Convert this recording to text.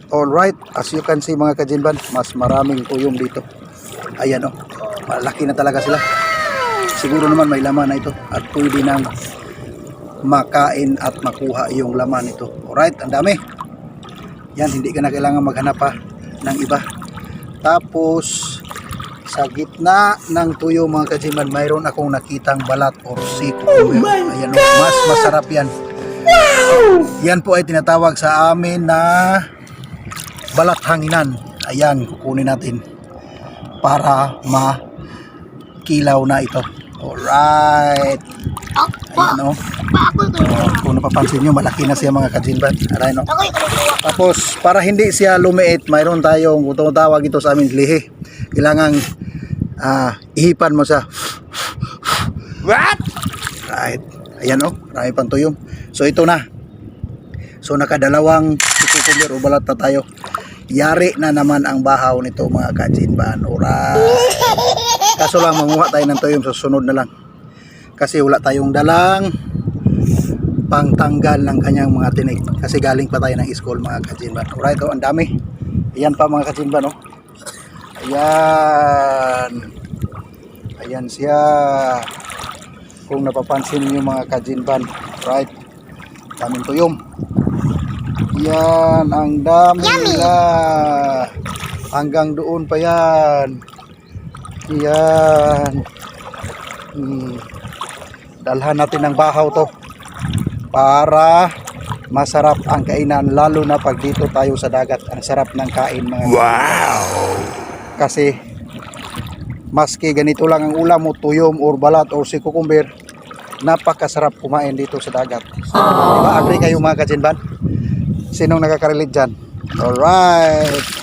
Alright, as you can see mga kajinban, mas maraming tuyong dito. Ayan o, malaki na talaga sila. Siguro naman may laman na ito at pwede nang makain at makuha yung laman nito. Alright, ang dami. Yan, hindi ka na kailangan maghanap pa ng iba. Tapos sa gitna ng tuyo mga kajinban, mayroon akong nakitang balat or siko. Ayan o, mas masarap yan. Yan po ay tinatawag sa amin na balat hanginan. Ayan, kukunin natin para makilaw na ito. Alright. Ayan o. Kung napapansin nyo, malaki na siya mga kajinban. Ayan o. Tapos, para hindi siya lumiit, mayroon tayong tawag ito sa amin lihi. Kailangan ihipan mo siya. What? Right. Ayan o. Marami pang tuyong. So, ito na. So, nakadalawang kukumir o balat na tayo. Yari na naman ang bahaw nito mga kajinban. Alright. Kaso lang manguha tayo ng tuyong susunod na lang. Kasi wala tayong dalang pangtanggal ng kanyang mga tinik. Kasi galing pa tayo ng school mga kajinban. Alright, oh, ang dami. Ayan pa mga kajinban. Oh. Ayan. Ayan siya. Kung napapansin niyo mga kajinban. Alright. Daming tuyong. Yan, ang dami nila. Hanggang doon pa yan. Yan. Dalhan natin ng bahaw to para masarap ang kainan, lalo na pag dito tayo sa dagat. Ang sarap ng kain mga wow. Kasi maski ganito lang ang ulam mo, tuyom or balat or si kukumber, napakasarap kumain dito sa dagat. Diba, agree kayo mga kajinban? Sinong nakaka-relate dyan? Alright.